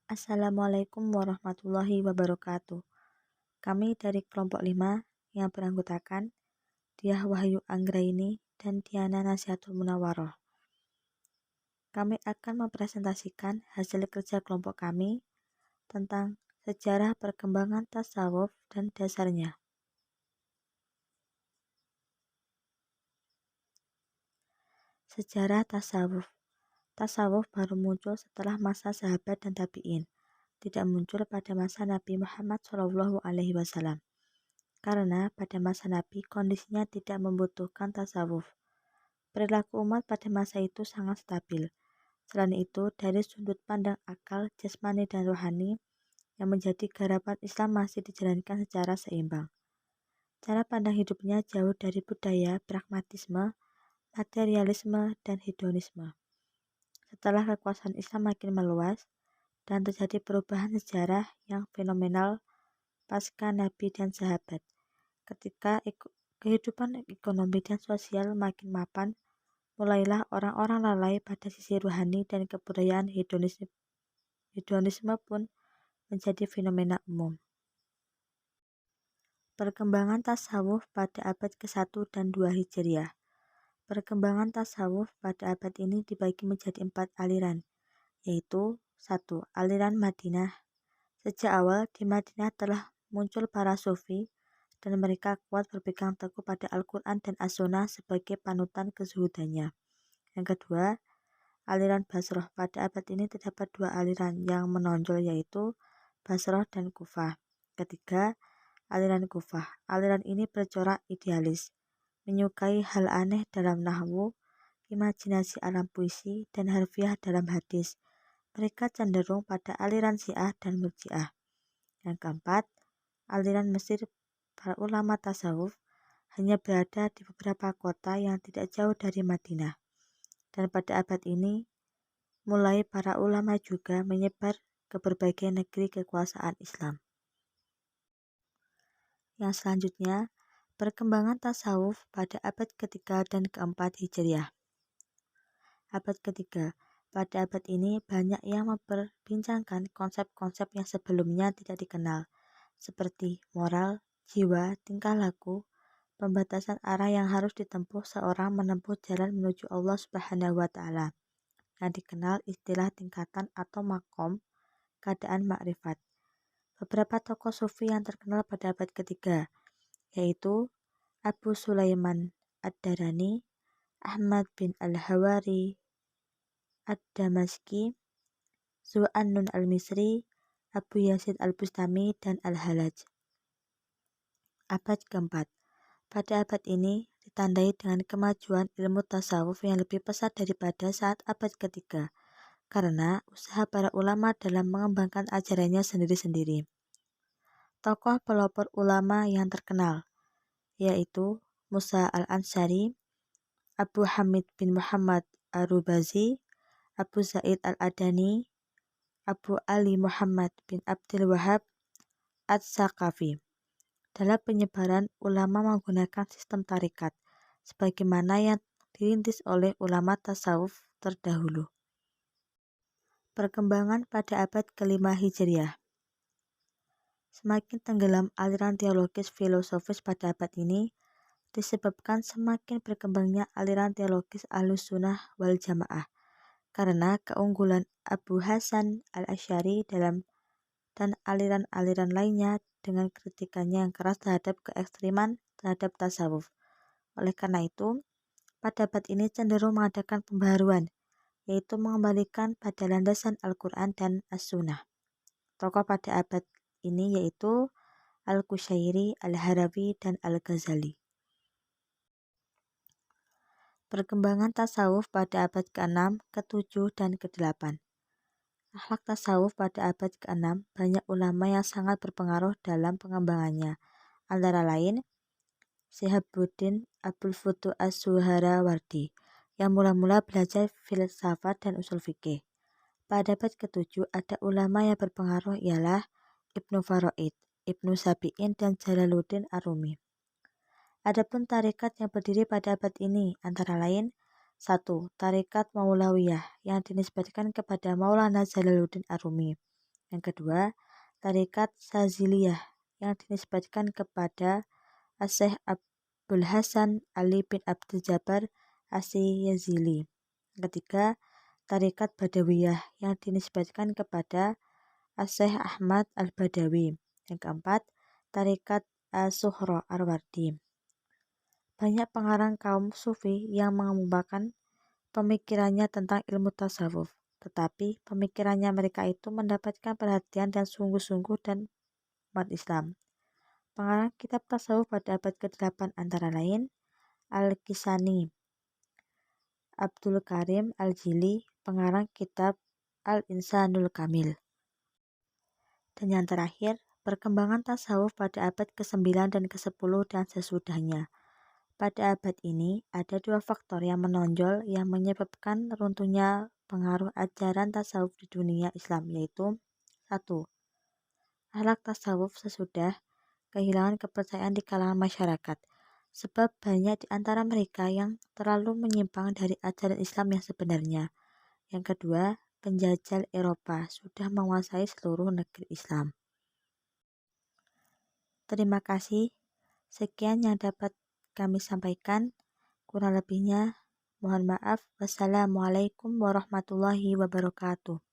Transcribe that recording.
Assalamualaikum warahmatullahi wabarakatuh. Kami dari kelompok 5 yang beranggotakan Diah Wahyu Anggraini dan Diana Nasihatul Munawaroh. Kami akan mempresentasikan hasil kerja kelompok kami tentang sejarah perkembangan tasawuf dan dasarnya. Sejarah tasawuf. Tasawuf baru muncul setelah masa sahabat dan tabi'in, tidak muncul pada masa Nabi Muhammad SAW. Karena pada masa Nabi kondisinya tidak membutuhkan tasawuf. Perilaku umat pada masa itu sangat stabil. Selain itu, dari sudut pandang akal, jasmani, dan rohani, yang menjadi garapan Islam masih dijalankan secara seimbang. Cara pandang hidupnya jauh dari budaya, pragmatisme, materialisme, dan hedonisme. Setelah kekuasaan Islam makin meluas, dan terjadi perubahan sejarah yang fenomenal pasca Nabi dan sahabat, ketika kehidupan ekonomi dan sosial makin mapan, mulailah orang-orang lalai pada sisi rohani dan kebudayaan hedonisme pun menjadi fenomena umum. Perkembangan tasawuf pada abad ke-1 dan 2 Hijriah. Perkembangan tasawuf pada abad ini dibagi menjadi 4 aliran, yaitu 1. Aliran Madinah. Sejak awal di Madinah telah muncul para sufi, dan mereka kuat berpegang teguh pada Al-Quran dan As-Sunnah sebagai panutan kezuhudannya. Yang kedua, aliran Basroh. Pada abad ini terdapat 2 aliran yang menonjol, yaitu Basroh dan Kufah. Ketiga, aliran Kufah. Aliran ini bercorak idealis, menyukai hal aneh dalam nahwu, imajinasi alam puisi, dan harfiah dalam hadis. Mereka cenderung pada aliran Syiah dan Murji'ah. Yang keempat, aliran Mesir. Para ulama tasawuf hanya berada di beberapa kota yang tidak jauh dari Madinah. Dan pada abad ini, mulai para ulama juga menyebar ke berbagai negeri kekuasaan Islam. Yang selanjutnya, perkembangan tasawuf pada abad ketiga dan keempat Hijriah. Abad ketiga. Pada abad ini banyak yang memperbincangkan konsep-konsep yang sebelumnya tidak dikenal, seperti moral, jiwa, tingkah laku, pembatasan arah yang harus ditempuh seorang menempuh jalan menuju Allah Subhanahu wa Ta'ala, yang dikenal istilah tingkatan atau makom, keadaan makrifat. Beberapa tokoh sufi yang terkenal pada abad ketiga, yaitu Abu Sulaiman Ad-Darani, Ahmad bin Al-Hawari Ad-Damaski, Zu'annun Al-Misri, Abu Yazid Al-Bustami, dan Al-Halaj. Abad keempat. Pada abad ini ditandai dengan kemajuan ilmu tasawuf yang lebih pesat daripada saat abad ketiga, karena usaha para ulama dalam mengembangkan ajarannya sendiri-sendiri. Tokoh pelopor ulama yang terkenal, yaitu Musa Al-Ansari, Abu Hamid bin Muhammad Ar-Rubazi, Abu Zaid Al-Adani, Abu Ali Muhammad bin Abdul Wahab Ats-Saqafi. Dalam penyebaran, ulama menggunakan sistem tarikat, sebagaimana yang dirintis oleh ulama tasawuf terdahulu. Perkembangan pada abad ke-5 Hijriah. Semakin tenggelam aliran teologis filosofis pada abad ini, disebabkan semakin berkembangnya aliran teologis Ahlus Sunnah wal Jamaah, karena keunggulan Abu Hasan Al-Asy'ari dan aliran-aliran lainnya dengan kritikannya yang keras terhadap keekstriman terhadap tasawuf. Oleh karena itu, pada abad ini cenderung mengadakan pembaharuan, yaitu mengembalikan pada landasan Al-Quran dan As-Sunnah. Tokoh pada abad ini yaitu Al-Qushairi, Al-Harawi, dan Al-Ghazali. Perkembangan tasawuf pada abad ke-6, ke-7, dan ke-8. Akhlak tasawuf pada abad ke-6, banyak ulama yang sangat berpengaruh dalam pengembangannya, antara lain Syihabuddin Abul Futuh As-Suhrawardi, yang mula-mula belajar filsafat dan usul fikih. Pada abad ke-7 ada ulama yang berpengaruh ialah Ibnu Faraid, Ibnu Sabi'in, dan Jalaluddin Ar-Rumi. Adapun tarekat yang berdiri pada abad ini antara lain 1. Tarekat Maulawiyah yang dinisbatkan kepada Maulana Jalaluddin Ar-Rumi. Yang kedua, tarekat Saziliyah yang dinisbatkan kepada Asy Abdul Hasan Ali bin Abdul Jabbar Asy-Yazili. Yang ketiga, tarekat Badawiyah yang dinisbatkan kepada Asy Ahmad Al-Badawi. Yang keempat, tarekat As-Suhra Arwardi. Banyak pengarang kaum sufi yang mengemukakan pemikirannya tentang ilmu tasawuf, tetapi pemikirannya mereka itu mendapatkan perhatian dan sungguh-sungguh dan umat Islam. Pengarang kitab tasawuf pada abad ke-8 antara lain Al-Kisani, Abdul Karim Al-Jili, pengarang kitab Al-Insanul Kamil. Dan yang terakhir, perkembangan tasawuf pada abad ke-9 dan ke-10 dan sesudahnya. Pada abad ini, ada dua faktor yang menonjol yang menyebabkan runtuhnya pengaruh ajaran tasawuf di dunia Islam, yaitu 1. Akhlak tasawuf sesudah kehilangan kepercayaan di kalangan masyarakat, sebab banyak di antara mereka yang terlalu menyimpang dari ajaran Islam yang sebenarnya. Yang kedua, penjajah Eropa sudah menguasai seluruh negeri Islam. Terima kasih. Sekian yang dapat kami sampaikan. Kurang lebihnya, mohon maaf. Wassalamualaikum warahmatullahi wabarakatuh.